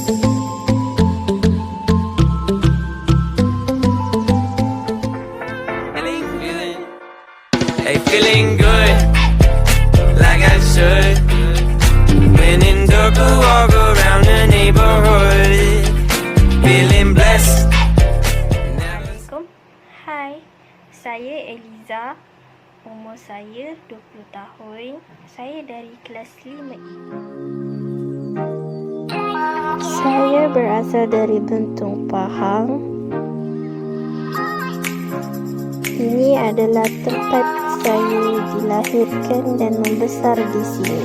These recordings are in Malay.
Hey, feeling good, like I should. When in dark, I walk around the neighborhood, feeling blessed. Assalamualaikum. Hai, saya Eliza. Umur saya 20 tahun. Saya dari kelas 5E. Saya berasal dari Bentong, Pahang. Ini adalah tempat saya dilahirkan dan membesar di sini.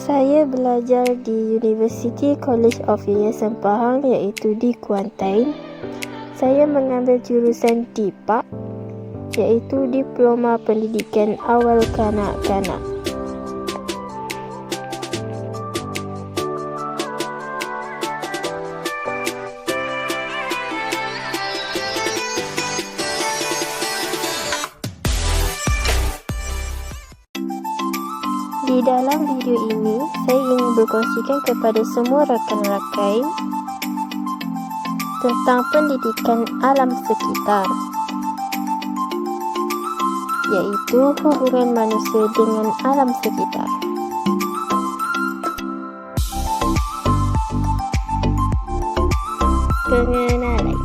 Saya belajar di University College of Yayasan Pahang, iaitu di Kuantan. Saya mengambil jurusan DIPAK, iaitu Diploma Pendidikan Awal Kanak-Kanak. Di dalam video ini, saya ingin berkongsikan kepada semua rakan-rakan tentang pendidikan alam sekitar, iaitu hubungan manusia dengan alam sekitar. Pengenalan.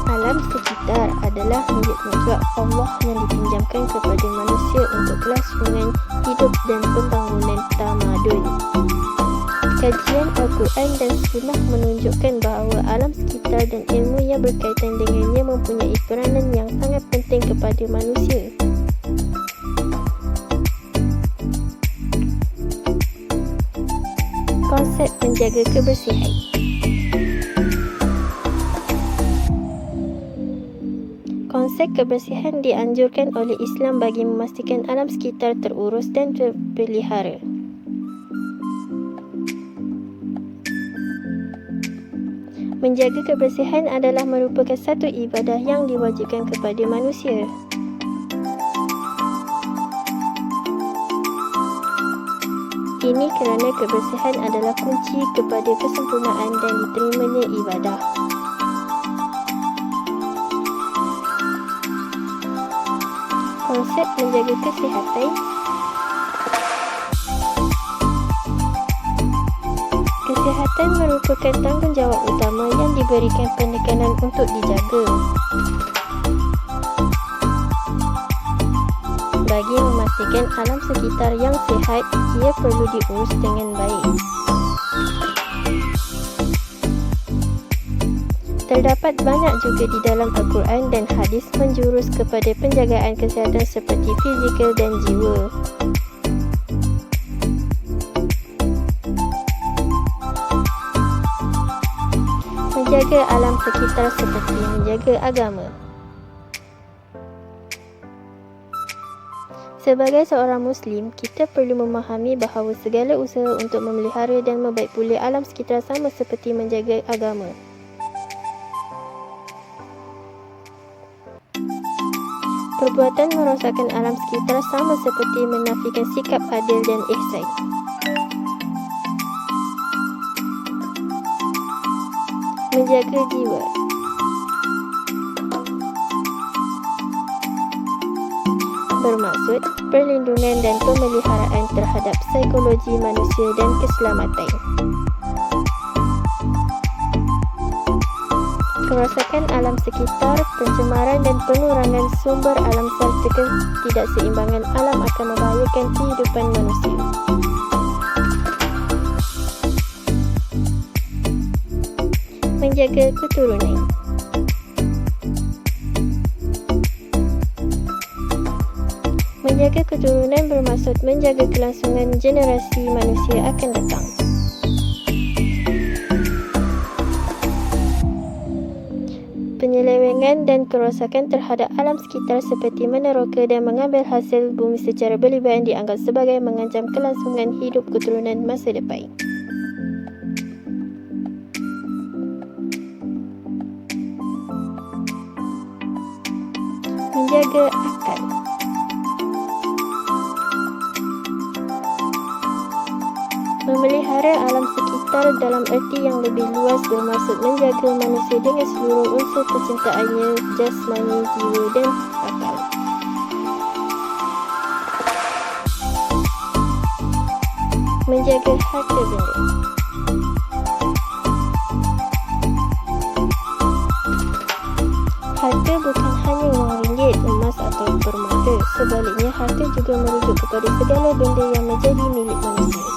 Alam sekitar adalah wujud-wujud Allah yang dipinjamkan kepada manusia untuk kelangsungan hidup dan pembangunan tamadun. Kajian Al-Quran dan Sunnah menunjukkan bahawa alam sekitar dan ilmu yang berkaitan dengannya mempunyai peranan yang sangat penting kepada manusia. Konsep menjaga kebersihan. Konsep kebersihan dianjurkan oleh Islam bagi memastikan alam sekitar terurus dan terpelihara. Menjaga kebersihan adalah merupakan satu ibadah yang diwajibkan kepada manusia. Ini kerana kebersihan adalah kunci kepada kesempurnaan dan diterimanya ibadah. Konsep menjaga kesihatan. Kesihatan merupakan tanggungjawab utama yang diberikan penekanan untuk dijaga. Bagi memastikan alam sekitar yang sihat, ia perlu diurus dengan baik. Terdapat banyak juga di dalam Al-Quran dan hadis menjurus kepada penjagaan kesihatan seperti fizikal dan jiwa. Menjaga alam sekitar seperti menjaga agama. Sebagai seorang Muslim, kita perlu memahami bahawa segala usaha untuk memelihara dan membaik pulih alam sekitar sama seperti menjaga agama. Perbuatan merosakkan alam sekitar sama seperti menafikan sikap adil dan ihsan. Menjaga jiwa. Bermaksud perlindungan dan pemeliharaan terhadap psikologi manusia dan keselamatan. Kerosakan alam sekitar, pencemaran dan pengurangan sumber alam serta ketidakseimbangan alam akan membahayakan kehidupan manusia. Menjaga keturunan. Menjaga keturunan bermaksud menjaga kelangsungan generasi manusia akan datang. kerusakan dan kerosakan terhadap alam sekitar seperti meneroka dan mengambil hasil bumi secara berlebihan dianggap sebagai mengancam kelangsungan hidup keturunan masa depan. Menjaga akal. Memelihara alam sekitar dalam erti yang lebih luas bermaksud menjaga manusia dengan seluruh unsur kecintaannya, jasmani, jiwa dan akal. Menjaga harta benda. Harta bukan hanya wang ringgit, emas atau permata. Sebaliknya, harta juga merujuk kepada segala benda yang menjadi milik manusia.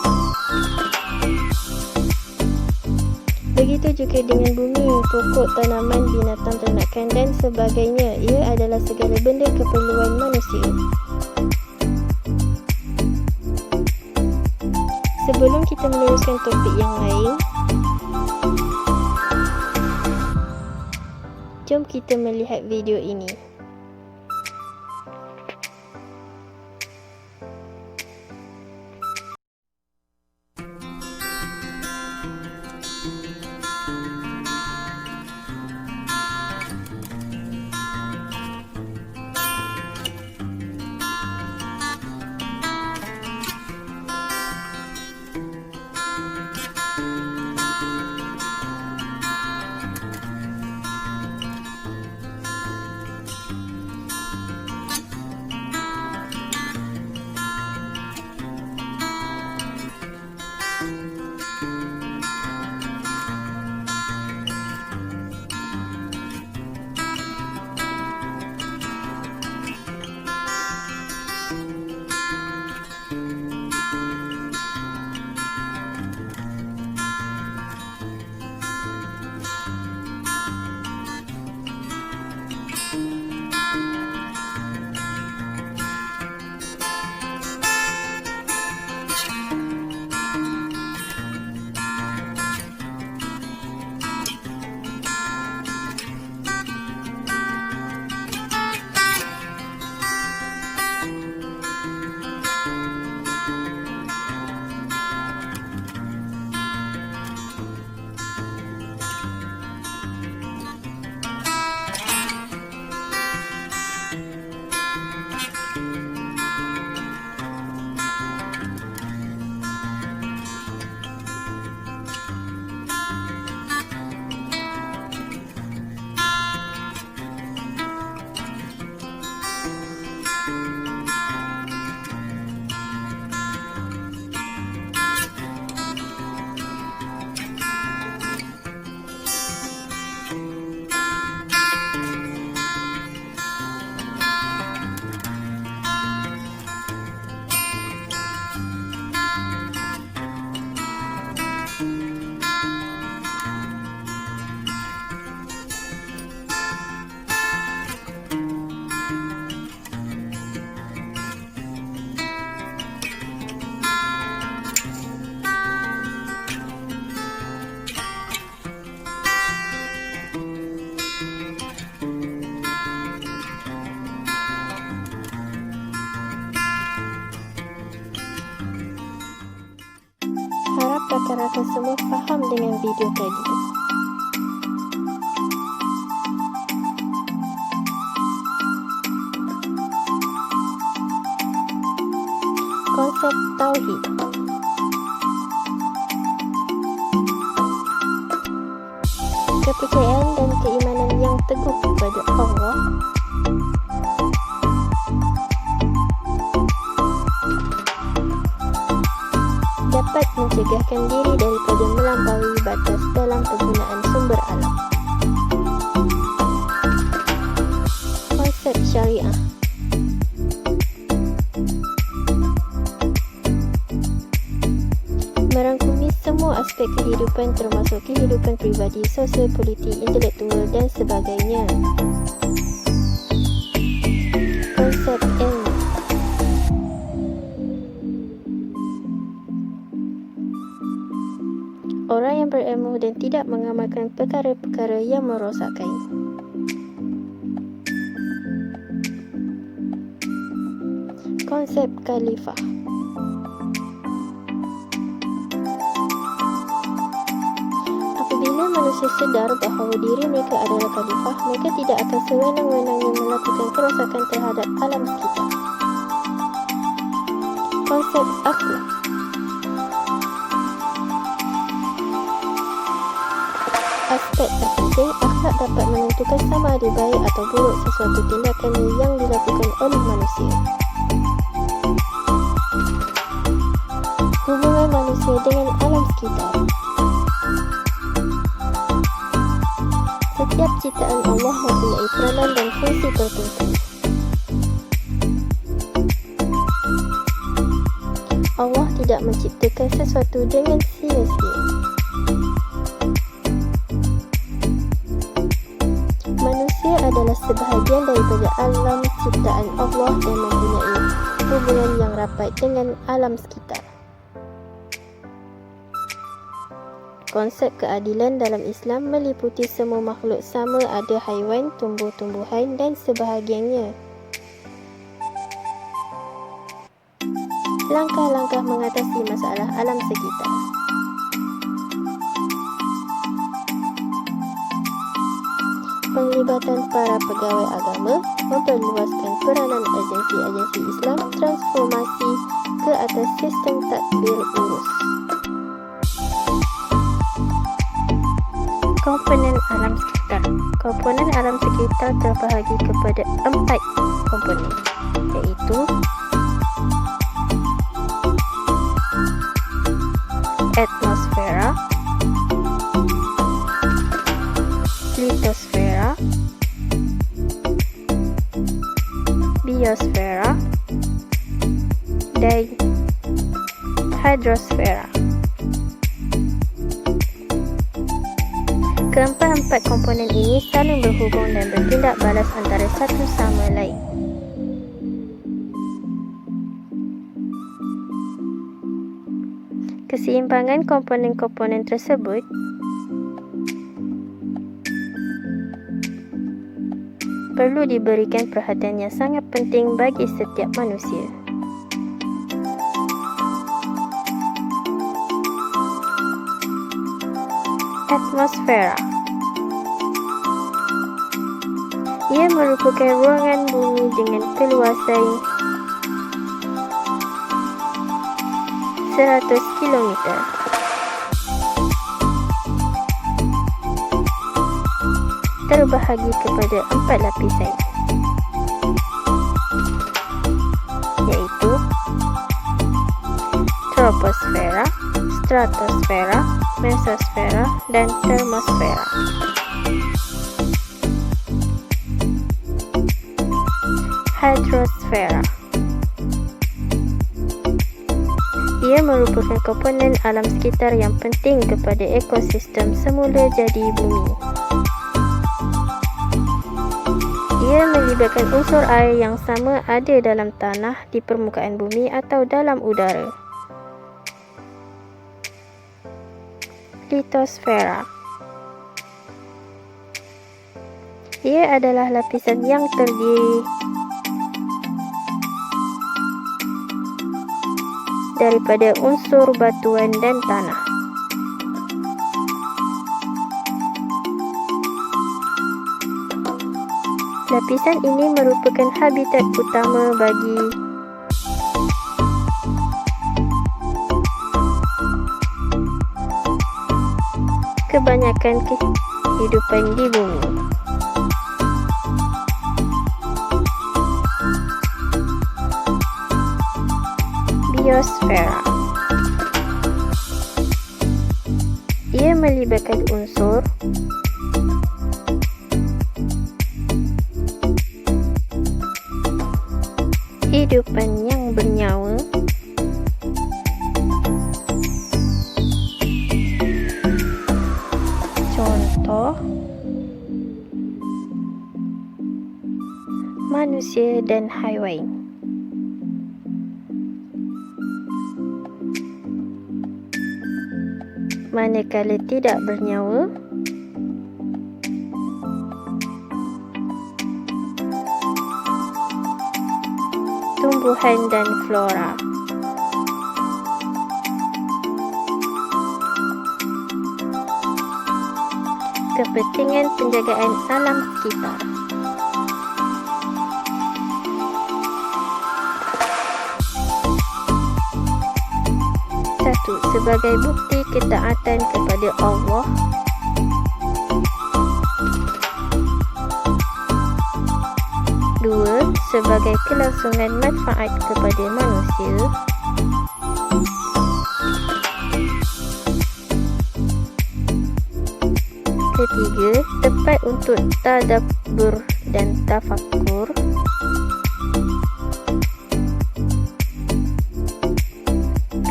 Begitu juga dengan bumi, pokok, tanaman, binatang, ternakan dan sebagainya. Ia adalah segala benda keperluan manusia. Sebelum kita meneruskan topik yang lain, jom kita melihat video ini. Harap rakan-rakan semua faham dengan video tadi. Konsep Tauhid. Kepercayaan dan keimanan yang teguh kepada Allah dapat mencegahkan diri daripada melampaui batas dalam penggunaan sumber alam. Konsep syariah. Merangkumi semua aspek kehidupan termasuk kehidupan pribadi, sosial, politik, intelektual dan sebagainya. Konsep ilmu. Orang yang berilmu dan tidak mengamalkan perkara-perkara yang merosakkan. Konsep khalifah. Apabila manusia sedar bahawa diri mereka adalah khalifah, mereka tidak akan sewenang-wenangnya melakukan kerosakan terhadap alam sekitar. Konsep akhlak. Aspek terpenting, akhlak dapat menentukan sama ada baik atau buruk sesuatu tindakan yang dilakukan oleh manusia. Hubungan manusia dengan alam sekitar. Setiap ciptaan Allah mempunyai peranan dan fungsi tertentu. Allah tidak menciptakan sesuatu dengan sia-sia. Manusia adalah sebahagian daripada alam ciptaan Allah dan mempunyai hubungan yang rapat dengan alam sekitar. Konsep keadilan dalam Islam meliputi semua makhluk sama ada haiwan, tumbuh-tumbuhan dan sebahagiannya. Langkah-langkah mengatasi masalah alam sekitar. Penglibatan para pegawai agama, memperluaskan peranan agensi-agensi Islam, transformasi ke atas sistem tadbir urus. Komponen alam sekitar. Komponen alam sekitar terbahagi kepada 4 komponen, iaitu atmosfera, litosfera, biosfera, dan hidrosfera. Keempat-empat komponen ini saling berhubung dan bertindak balas antara satu sama lain. Keseimbangan komponen-komponen tersebut perlu diberikan perhatian yang sangat penting bagi setiap manusia. Atmosfera. Ia merupakan ruangan bumi dengan keluasan 100 km. Terbahagi kepada 4 lapisan, iaitu troposfera, stratosfera, mesosfera, dan termosfera. Hidrosfera. Ia merupakan komponen alam sekitar yang penting kepada ekosistem semula jadi bumi. Ia melibatkan unsur air yang sama ada dalam tanah, di permukaan bumi atau dalam udara. Litosfera. Ia adalah lapisan yang terdiri daripada unsur batuan dan tanah. Lapisan ini merupakan habitat utama bagi kebanyakan kehidupan di bumi. Biosfera. Ia melibatkan unsur kehidupan yang bernyawa, contoh manusia dan haiwan. Manakala tidak bernyawa, tumbuhan dan flora. Kepentingan penjagaan alam sekitar. Satu, sebagai bukti ketaatan kepada Allah. Dua, sebagai kelangsungan manfaat kepada manusia. Ketiga, tepat untuk tadabbur dan tafakkur.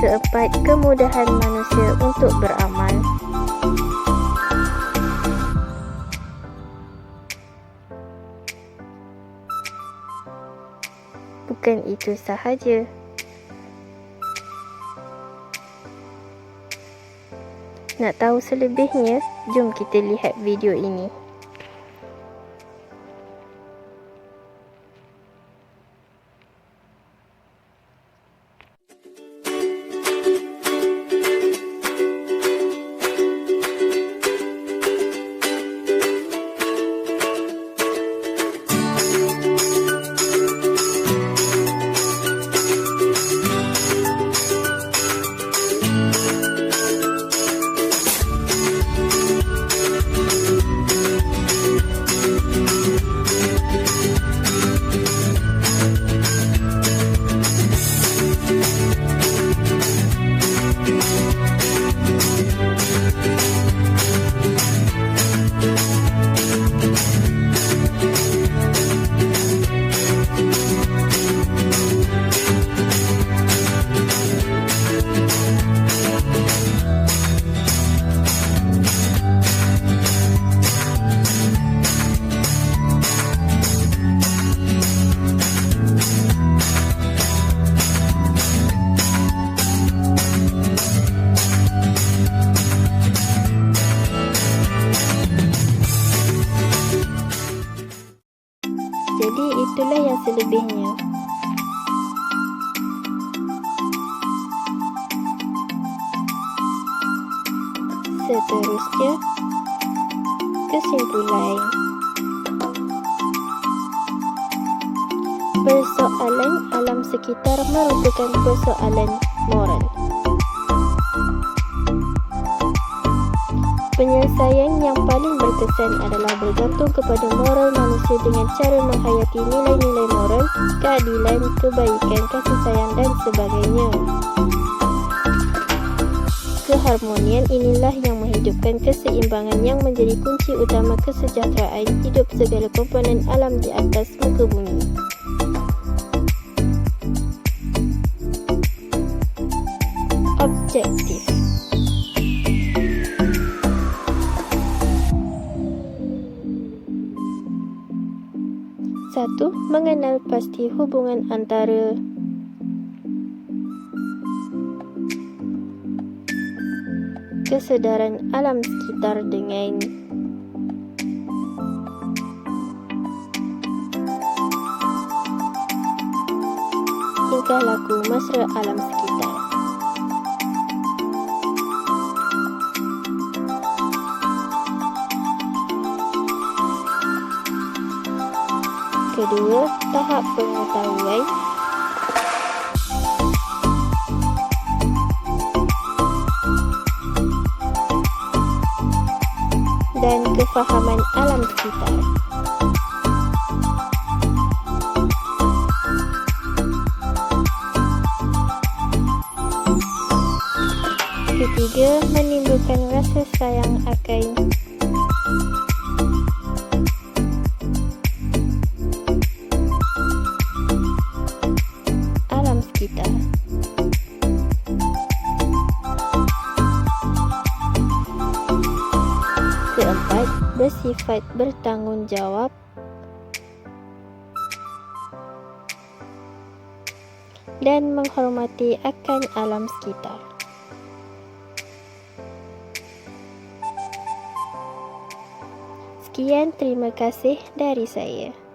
Keempat, kemudahan manusia untuk beramal. Bukan itu sahaja. Nak tahu selebihnya? Jom kita lihat video ini. Jadi itulah yang selebihnya. Seterusnya, kesimpulan. Persoalan alam sekitar merupakan persoalan moral. Penyelesaian yang paling berkesan adalah bergantung kepada moral manusia dengan cara menghayati nilai-nilai moral, keadilan, kebaikan, kasih sayang dan sebagainya. Keharmonian inilah yang menghidupkan keseimbangan yang menjadi kunci utama kesejahteraan hidup segala komponen alam di atas muka bumi. Objektif. Satu, mengenal pasti hubungan antara kesedaran alam sekitar dengan tingkah laku mesra alam sekitar. Kedua, tahap pengetahuan. Dan kefahaman alam sekitar. Ketiga, menimbulkan rasa sayang akan alam sekitar. Keempat, bersifat bertanggungjawab. Dan menghormati akan alam sekitar. Sekian, terima kasih dari saya.